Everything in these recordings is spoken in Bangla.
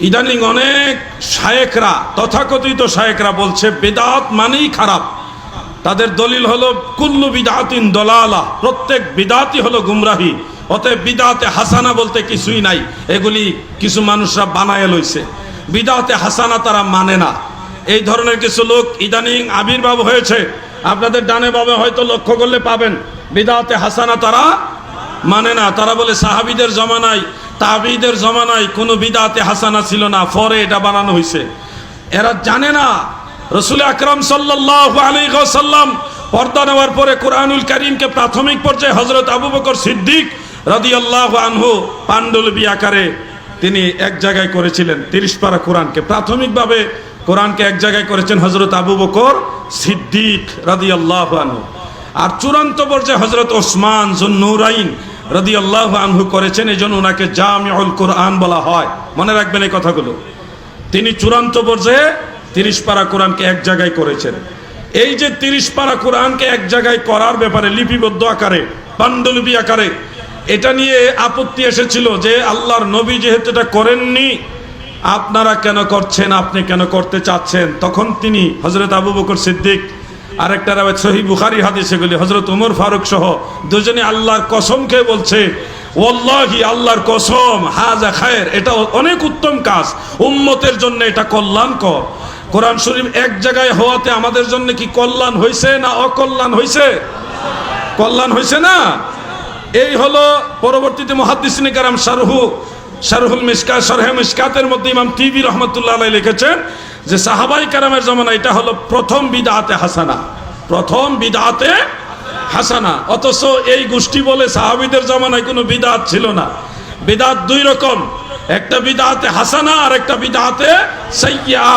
ইদানিং অনেক শায়েখরা, তথাকথিত শায়েখরা বলছে বিদআত মানেই খারাপ। তাদের দলিল হলো কুল্লু বিদআতিন দলালা, প্রত্যেক বিদআতই হলো গুমরাহি, অতএব বিদআতে হাসানা বলতে কিছুই নাই। এগুলি কিছু মানুষরা বানায় লইছে, বিদআতে হাসানা তারা মানে না। এই ধরনের কিছু লোক ইদানিং আবির্ভাব হয়েছে, আপনাদের ডানে বামে হয়তো লক্ষ্য করলে পাবেন। বিদআতে হাসানা তারা মানে না। তারা বলে সাহাবীদের জমানায়, তাবিঈদের জমানায় কোনো বিদআতে হাসানা ছিল না, পরে এটা বানানো হয়েছে। এরা জানে না রাসূল আকরাম সাল্লাল্লাহু আলাইহি ওয়াসাল্লাম পর্দা নেওয়ার পরে কোরআনুল কারীমকে প্রাথমিক পর্যায়ে হযরত আবু বকর সিদ্দিক রাদিয়াল্লাহু আনহু পাণ্ডুলিপি আকারে তিনি এক জায়গায় করেছিলেন। 30 পারা কোরআনকে প্রাথমিকভাবে কোরআনকে এক জায়গায় করেছেন হযরত আবু বকর সিদ্দিক রাদিয়াল্লাহু আনহু। আর চূড়ান্ত পর্যায়ে হযরত ওসমান যুন্নুরাইন রাদিয়াল্লাহু আনহু করেছেন, এজন্য ওনাকে জামিউল কোরআন বলা হয়। মনে রাখবেন এই কথাগুলো। তিনি চূড়ান্ত পর্যায়ে 30 পারা কোরআনকে এক জায়গায় করেছেন। এই যে 30 পারা কোরআনকে এক জায়গায় করার ব্যাপারে লিপিবদ্ধ আকারে, পাণ্ডুলিপি আকারে, এটা নিয়ে আপত্তি এসেছিল যে আল্লাহর নবী যেহেতু এটা করেননি, আপনারা কেন করছেন, আপনি কেন করতে চাচ্ছেন? তখন তিনি হযরত আবু বকর সিদ্দিক, আরেকটা রাওয়ায়াত সহিহ বুখারী হাদিস, এগুলি হযরত ওমর ফারুক সহ দুজনে আল্লাহর কসম খেয়ে বলছে, ওয়াল্লাহি আল্লাহর কসম, হাযা খায়র, এটা অনেক উত্তম কাজ, উম্মতের জন্য এটা কল্যাণকর। কোরআন শরীফ এক জায়গায় হওয়াতে আমাদের জন্য কি কল্যাণ হয়েছে না অকল্যাণ হয়েছে? কল্যাণ হয়েছে না? এই হলো পরবর্তীতে মুহাদ্দিসিনে কেরাম শারহুল মিশকাত, শরহে মিশকাতের মধ্যে ইমাম তিবি রহমাতুল্লাহ আলাইহি লিখেছেন যে সাহাবাই কেরামের জামানা এটা হলো প্রথম বিদআতে হাসানা, প্রথম বিদআতে হাসানা। অথচ এই গোষ্ঠী বলে সাহাবীদের জামানায় কোনো বিদআত ছিল না। বিদআত দুই রকম, একটা বিদআতে হাসানা আর একটা বিদআতে সাইয়্যা।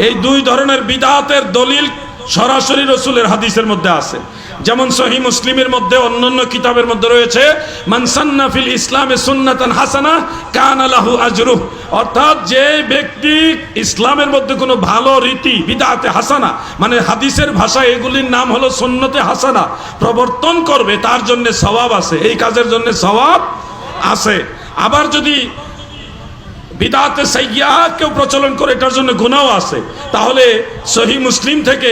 এই দুই ধরনের বিদআতের দলিল সরাসরি রাসূলের হাদিসের মধ্যে আছে। যেমন সহিহ মুসলিমের মধ্যে, অন্যান্য কিতাবের মধ্যে রয়েছে, মান সান্না ফিল ইসলামে সুন্নাতান হাসানা কানা লাহু আজরুহ, অর্থাৎ যে ব্যক্তি ইসলামের মধ্যে কোনো ভালো রীতি বিদআতে হাসানা, মানে হাদিসের ভাষায় এগুলির নাম হলো সুন্নতে হাসানা, প্রবর্তন করবে, তার জন্য সওয়াব আছে, এই কাজের জন্য সওয়াব আছে। আবার যদি বিদআতে সাইয়্যা কেউ প্রচলন করে, এটার জন্য গুনাহও আছে। তাহলে সহিহ মুসলিম থেকে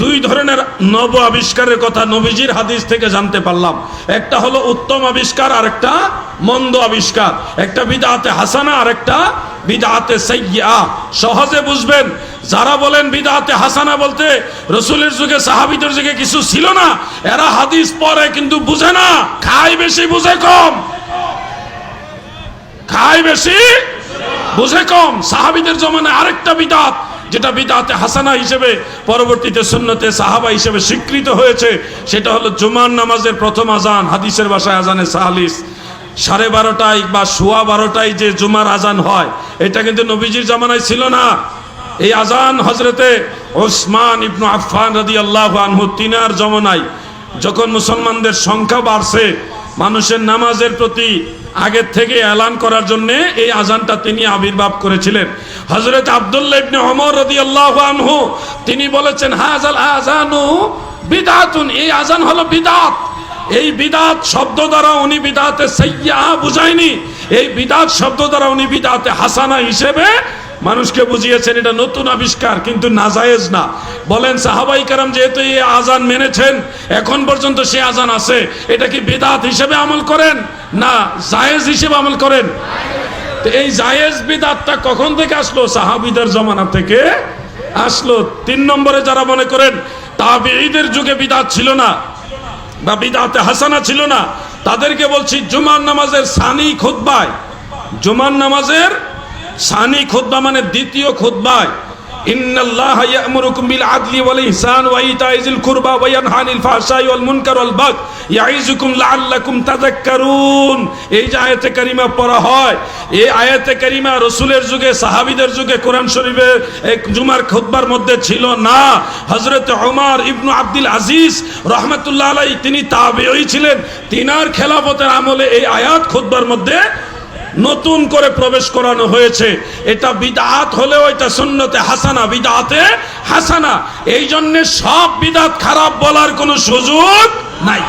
দুই ধরনের নব আবিষ্কারের কথা নবীজির হাদিস থেকে জানতে পারলাম। একটা হলো উত্তম আবিষ্কার আর একটা মন্দ আবিষ্কার, একটা বিদআতে হাসানা আর একটা বিদআতে সাইয়্যা। সহজে বুঝবেন, যারা বলেন বিদআতে হাসানা বলতে রাসূলের যুগে সাহাবীদের যুগে কিছু ছিল না, এরা হাদিস পড়ে কিন্তু বুঝে না, খায় বেশি বুঝে কম, খায় বেশি বুঝে কম। সাহাবীদের জমানায় আরেকটা বিদআত, যেটা বিদআতে হাসানা হিসেবে পরবর্তীতে সুন্নতে সাহাবা হিসেবে স্বীকৃত হয়েছে, সেটা হলো জুমার নামাজের প্রথম আজান, হাদিসের ভাষায় আজানে সালিস, 12:30 বা 12:15 যে জুমার আজান হয়, এটা কিন্তু নবীজির জামানায় ছিল না। এই আজান হযরতে ওসমান ইবনে আফফান রাদিয়াল্লাহু আনহু তিনার জামানায়, যখন মুসলমানদের সংখ্যা বাড়ছে, মানুষের নামাজের প্রতি আগের থেকে এলান করার জন্য এই আজানটা তিনি আবির্ভাব করেছিলেন। হযরত আব্দুল্লাহ ইবনে ওমর রাদিয়াল্লাহু আনহু তিনি বলেছেন, হাযাল আযানু বিদআতুন, এই আজান হলো বিদআত। এই বিদআত শব্দ দ্বারা উনি বিদআতে সাইয়্যা বুঝায়নি, এই বিদআত শব্দ দ্বারা উনি বিদআতে হাসানা হিসেবে মানুষকে বুঝিয়েছেন। এটা নতুন আবিষ্কার, কিন্তু নাজায়েজ না। বলেন সাহাবাই কেরাম যেহেতু এই আজান মেনেছেন, এখন পর্যন্ত সে আজান আছে, এটা কি বিদআত হিসেবে আমল করেন না জায়েজ হিসেবে আমল করেন? তো এই জায়েজ বিদআতটা কখন থেকে আসলো? সাহাবীদের জামানা থেকে আসলো। 3 নম্বরে যারা মনে করেন তাবেঈদের যুগে বিদআত ছিল না বা বিদআতে হাসানা ছিল না, তাদেরকে বলছি জুমার নামাজের সানি খুতবায়, জুমার নামাজের সানি খুতবা মানে দ্বিতীয় খুতবায়, ইন্নাল্লাহা ইয়া'মুরুকুম বিল আদলি ওয়াল ইহসান ওয়া ইতাইজিল কুরবা ওয়া ইয়ানহা আনিল ফাহশাই ওয়াল মুনকার ওয়াল বাগই ইয়াইযুকুম লাআল্লাকুম তাযাক্কারুন। এই যে আয়াতে কারিমা পড়া হয়, এই আয়াতে কারিমা রাসূলের যুগে, সাহাবীদের যুগে কোরআন শরীফের এক জুমার খুতবার মধ্যে ছিল না। হযরত ওমর ইবনে আব্দুল আজিজ রাহমাতুল্লাহ আলাইহি তিনি তাবেঈ ছিলেন, তিনার খেলাফতের আমলে এই আয়াত খুতবার মধ্যে নতুন করে প্রবেশ করানো হয়েছে। এটা বিদআত হলেও এটা সুন্নতে হাসানা, বিদআতে হাসানা। এই জন্য সব বিদআত খারাপ বলার কোনো সুযোগ নাই।